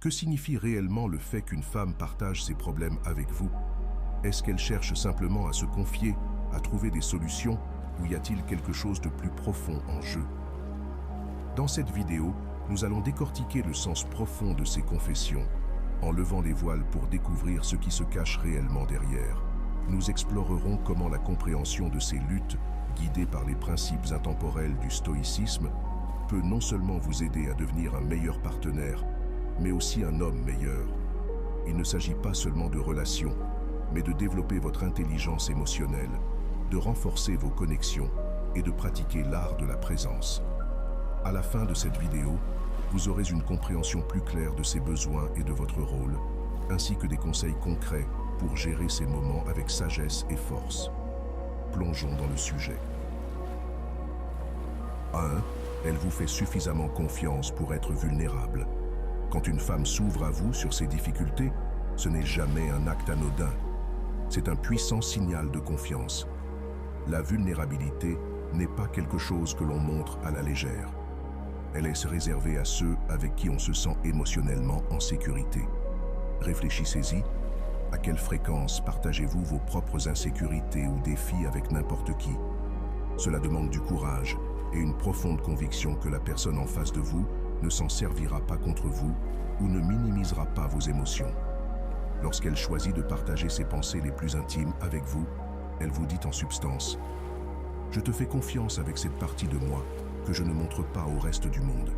Que signifie réellement le fait qu'une femme partage ses problèmes avec vous? Est-ce qu'elle cherche simplement à se confier, à trouver des solutions, ou y a-t-il quelque chose de plus profond en jeu? Dans cette vidéo, nous allons décortiquer le sens profond de ces confessions, en levant les voiles pour découvrir ce qui se cache réellement derrière. Nous explorerons comment la compréhension de ces luttes, guidée par les principes intemporels du stoïcisme, peut non seulement vous aider à devenir un meilleur partenaire, mais aussi un homme meilleur. Il ne s'agit pas seulement de relations, mais de développer votre intelligence émotionnelle, de renforcer vos connexions et de pratiquer l'art de la présence. À la fin de cette vidéo, vous aurez une compréhension plus claire de ces besoins et de votre rôle, ainsi que des conseils concrets pour gérer ces moments avec sagesse et force. Plongeons dans le sujet. 1. Elle vous fait suffisamment confiance pour être vulnérable. Quand une femme s'ouvre à vous sur ses difficultés, ce n'est jamais un acte anodin. C'est un puissant signal de confiance. La vulnérabilité n'est pas quelque chose que l'on montre à la légère. Elle est réservée à ceux avec qui on se sent émotionnellement en sécurité. Réfléchissez-y. À quelle fréquence partagez-vous vos propres insécurités ou défis avec n'importe qui? Cela demande du courage et une profonde conviction que la personne en face de vous ne s'en servira pas contre vous ou ne minimisera pas vos émotions. Lorsqu'elle choisit de partager ses pensées les plus intimes avec vous, elle vous dit en substance « Je te fais confiance avec cette partie de moi que je ne montre pas au reste du monde. »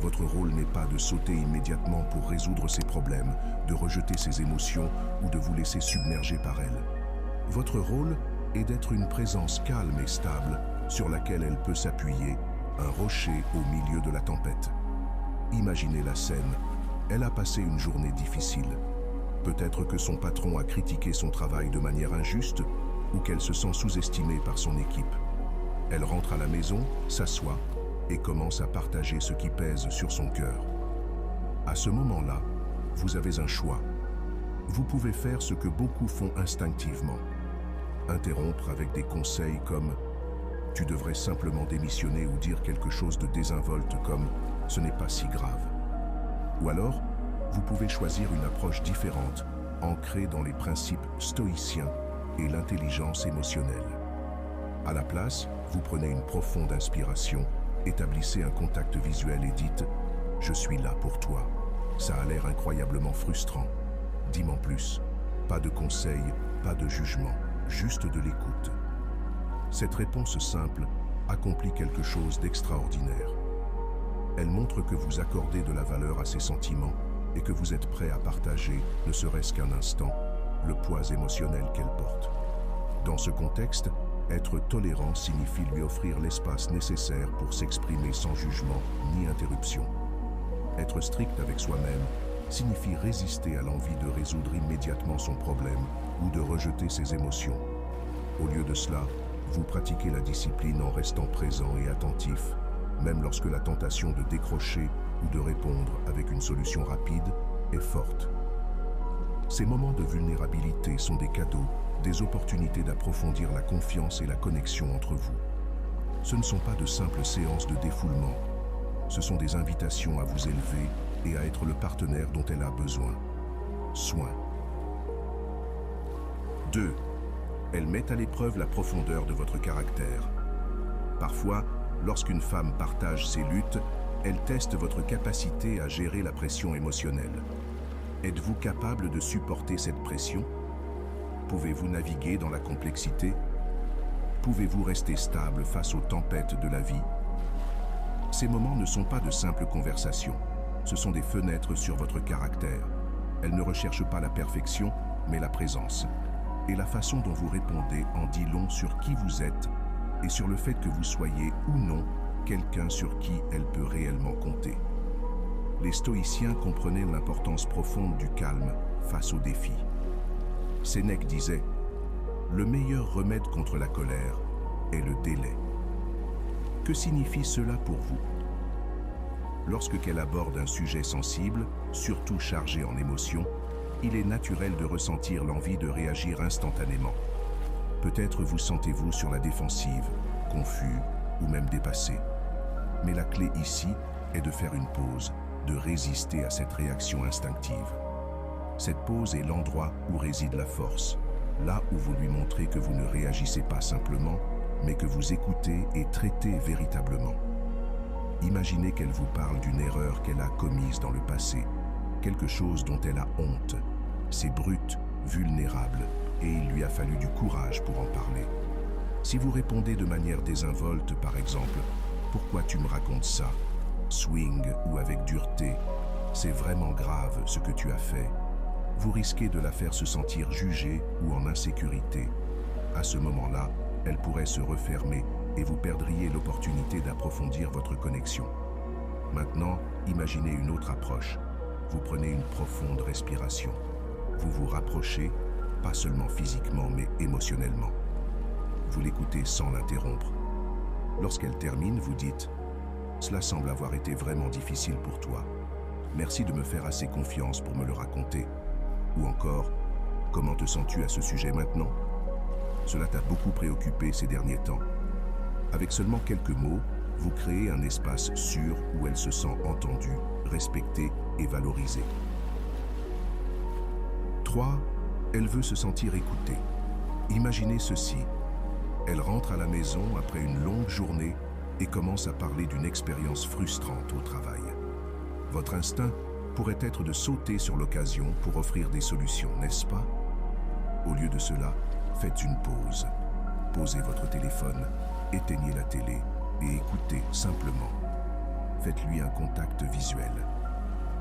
Votre rôle n'est pas de sauter immédiatement pour résoudre ses problèmes, de rejeter ses émotions ou de vous laisser submerger par elles. Votre rôle est d'être une présence calme et stable sur laquelle elle peut s'appuyer, un rocher au milieu de la tempête. Imaginez la scène. Elle a passé une journée difficile. Peut-être que son patron a critiqué son travail de manière injuste ou qu'elle se sent sous-estimée par son équipe. Elle rentre à la maison, s'assoit et commence à partager ce qui pèse sur son cœur. À ce moment-là, vous avez un choix. Vous pouvez faire ce que beaucoup font instinctivement. Interrompre avec des conseils comme « Tu devrais simplement démissionner » ou dire quelque chose de désinvolte comme « Ce n'est pas si grave ». Ou alors, vous pouvez choisir une approche différente, ancrée dans les principes stoïciens et l'intelligence émotionnelle. À la place, vous prenez une profonde inspiration, établissez un contact visuel et dites « Je suis là pour toi ». Ça a l'air incroyablement frustrant. Dis-moi plus. Pas de conseils, pas de jugement, juste de l'écoute. Cette réponse simple accomplit quelque chose d'extraordinaire. Elle montre que vous accordez de la valeur à ses sentiments et que vous êtes prêt à partager, ne serait-ce qu'un instant, le poids émotionnel qu'elle porte. Dans ce contexte, être tolérant signifie lui offrir l'espace nécessaire pour s'exprimer sans jugement ni interruption. Être strict avec soi-même signifie résister à l'envie de résoudre immédiatement son problème ou de rejeter ses émotions. Au lieu de cela, vous pratiquez la discipline en restant présent et attentif, même lorsque la tentation de décrocher ou de répondre avec une solution rapide est forte. Ces moments de vulnérabilité sont des cadeaux, des opportunités d'approfondir la confiance et la connexion entre vous. Ce ne sont pas de simples séances de défoulement, ce sont des invitations à vous élever et à être le partenaire dont elle a besoin. Soin. 2. Elle met à l'épreuve la profondeur de votre caractère. Parfois, lorsqu'une femme partage ses luttes, elle teste votre capacité à gérer la pression émotionnelle. Êtes-vous capable de supporter cette pression? Pouvez-vous naviguer dans la complexité? Pouvez-vous rester stable face aux tempêtes de la vie? Ces moments ne sont pas de simples conversations, ce sont des fenêtres sur votre caractère. Elles ne recherchent pas la perfection, mais la présence. Et la façon dont vous répondez en dit long sur qui vous êtes et sur le fait que vous soyez ou non quelqu'un sur qui elle peut réellement compter. Les stoïciens comprenaient l'importance profonde du calme face aux défis. Sénèque disait « Le meilleur remède contre la colère est le délai ». Que signifie cela pour vous? Lorsque qu'elle aborde un sujet sensible, surtout chargé en émotions, il est naturel de ressentir l'envie de réagir instantanément. Peut-être vous sentez-vous sur la défensive, confus ou même dépassé. Mais la clé ici est de faire une pause, de résister à cette réaction instinctive. Cette pause est l'endroit où réside la force, là où vous lui montrez que vous ne réagissez pas simplement, mais que vous écoutez et traitez véritablement. Imaginez qu'elle vous parle d'une erreur qu'elle a commise dans le passé, quelque chose dont elle a honte. C'est brut, vulnérable, et il lui a fallu du courage pour en parler. Si vous répondez de manière désinvolte, par exemple, « Pourquoi tu me racontes ça ?» swing ou avec dureté, « C'est vraiment grave ce que tu as fait », vous risquez de la faire se sentir jugée ou en insécurité. À ce moment-là, elle pourrait se refermer et vous perdriez l'opportunité d'approfondir votre connexion. Maintenant, imaginez une autre approche. Vous prenez une profonde respiration. Vous vous rapprochez, pas seulement physiquement, mais émotionnellement. Vous l'écoutez sans l'interrompre. Lorsqu'elle termine, vous dites « Cela semble avoir été vraiment difficile pour toi. Merci de me faire assez confiance pour me le raconter. » Ou encore « Comment te sens-tu à ce sujet maintenant ? Cela t'a beaucoup préoccupé ces derniers temps. » Avec seulement quelques mots, vous créez un espace sûr où elle se sent entendue, respectée et valorisée. 3. Elle veut se sentir écoutée. Imaginez ceci. Elle rentre à la maison après une longue journée et commence à parler d'une expérience frustrante au travail. Votre instinct pourrait être de sauter sur l'occasion pour offrir des solutions, n'est-ce pas? Au lieu de cela, faites une pause. Posez votre téléphone, éteignez la télé et écoutez simplement. Faites-lui un contact visuel.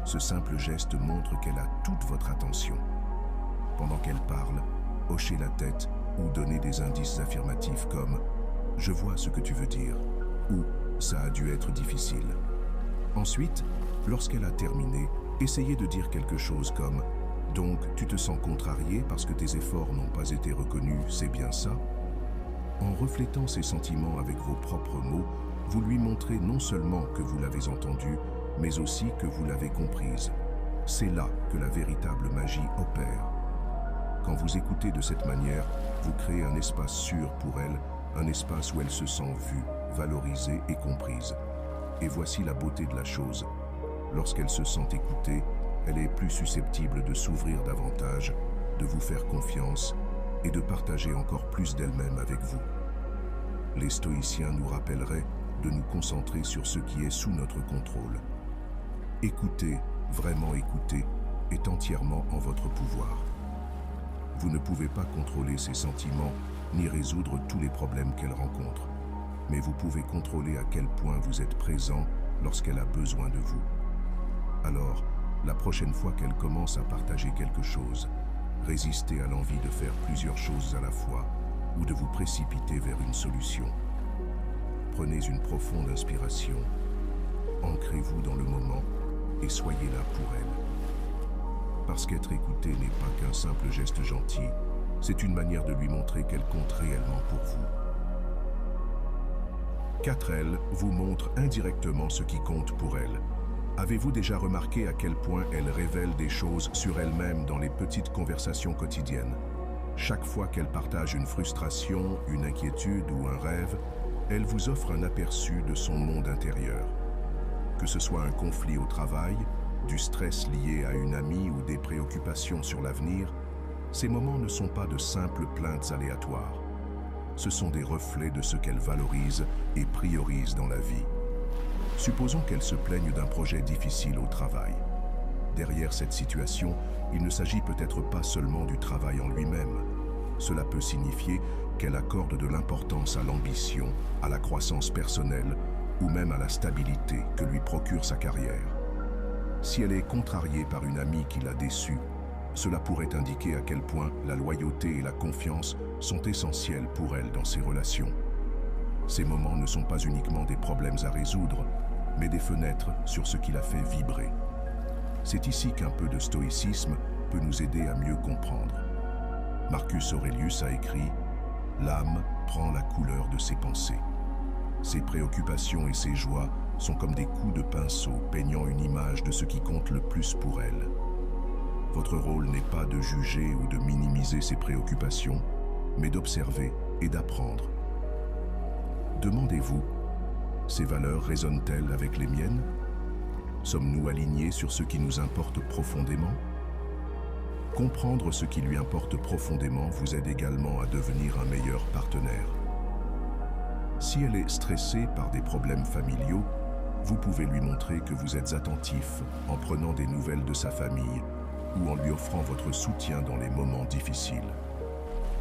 Ce simple geste montre qu'elle a toute votre attention. Pendant qu'elle parle, hochez la tête ou donnez des indices affirmatifs comme « Je vois ce que tu veux dire » ou « Ça a dû être difficile ». Ensuite, lorsqu'elle a terminé, essayez de dire quelque chose comme « Donc, tu te sens contrarié parce que tes efforts n'ont pas été reconnus, c'est bien ça ?» En reflétant ses sentiments avec vos propres mots, vous lui montrez non seulement que vous l'avez entendue, mais aussi que vous l'avez comprise. C'est là que la véritable magie opère. Quand vous écoutez de cette manière, vous créez un espace sûr pour elle, un espace où elle se sent vue, valorisée et comprise. Et voici la beauté de la chose. Lorsqu'elle se sent écoutée, elle est plus susceptible de s'ouvrir davantage, de vous faire confiance et de partager encore plus d'elle-même avec vous. Les stoïciens nous rappelleraient de nous concentrer sur ce qui est sous notre contrôle. Écouter, vraiment écouter, est entièrement en votre pouvoir. Vous ne pouvez pas contrôler ses sentiments ni résoudre tous les problèmes qu'elle rencontre, mais vous pouvez contrôler à quel point vous êtes présent lorsqu'elle a besoin de vous. Alors, la prochaine fois qu'elle commence à partager quelque chose, résistez à l'envie de faire plusieurs choses à la fois ou de vous précipiter vers une solution. Prenez une profonde inspiration, ancrez-vous dans le moment et soyez là pour elle. Parce qu'être écouté n'est pas qu'un simple geste gentil, c'est une manière de lui montrer qu'elle compte réellement pour vous. 4. Elle vous montre indirectement ce qui compte pour elle. Avez-vous déjà remarqué à quel point elle révèle des choses sur elle-même dans les petites conversations quotidiennes? Chaque fois qu'elle partage une frustration, une inquiétude ou un rêve, elle vous offre un aperçu de son monde intérieur. Que ce soit un conflit au travail, du stress lié à une amie ou des préoccupations sur l'avenir, ces moments ne sont pas de simples plaintes aléatoires. Ce sont des reflets de ce qu'elle valorise et priorise dans la vie. Supposons qu'elle se plaigne d'un projet difficile au travail. Derrière cette situation, il ne s'agit peut-être pas seulement du travail en lui-même. Cela peut signifier qu'elle accorde de l'importance à l'ambition, à la croissance personnelle ou même à la stabilité que lui procure sa carrière. Si elle est contrariée par une amie qui l'a déçue, cela pourrait indiquer à quel point la loyauté et la confiance sont essentielles pour elle dans ses relations. Ces moments ne sont pas uniquement des problèmes à résoudre, mais des fenêtres sur ce qui la fait vibrer. C'est ici qu'un peu de stoïcisme peut nous aider à mieux comprendre. Marcus Aurelius a écrit « L'âme prend la couleur de ses pensées. Ses préoccupations et ses joies sont comme des coups de pinceau peignant une image de ce qui compte le plus pour elle. » Votre rôle n'est pas de juger ou de minimiser ses préoccupations, mais d'observer et d'apprendre. Demandez-vous, ces valeurs résonnent-elles avec les miennes? Sommes-nous alignés sur ce qui nous importe profondément? Comprendre ce qui lui importe profondément vous aide également à devenir un meilleur partenaire. Si elle est stressée par des problèmes familiaux, vous pouvez lui montrer que vous êtes attentif en prenant des nouvelles de sa famille ou en lui offrant votre soutien dans les moments difficiles.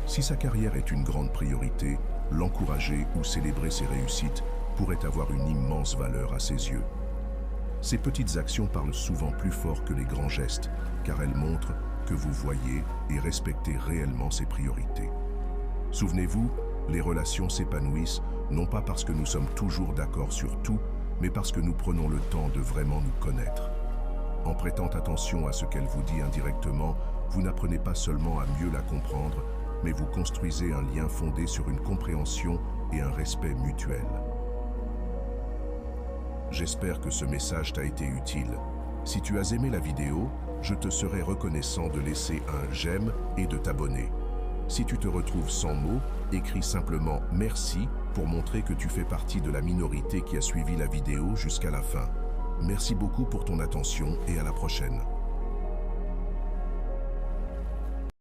Si sa carrière est une grande priorité, l'encourager ou célébrer ses réussites pourrait avoir une immense valeur à ses yeux. Ces petites actions parlent souvent plus fort que les grands gestes, car elles montrent que vous voyez et respectez réellement ses priorités. Souvenez-vous, les relations s'épanouissent non pas parce que nous sommes toujours d'accord sur tout, mais parce que nous prenons le temps de vraiment nous connaître. En prêtant attention à ce qu'elle vous dit indirectement, vous n'apprenez pas seulement à mieux la comprendre, mais vous construisez un lien fondé sur une compréhension et un respect mutuel. J'espère que ce message t'a été utile. Si tu as aimé la vidéo, je te serai reconnaissant de laisser un j'aime et de t'abonner. Si tu te retrouves sans mots, écris simplement « Merci » pour montrer que tu fais partie de la minorité qui a suivi la vidéo jusqu'à la fin. Merci beaucoup pour ton attention et à la prochaine.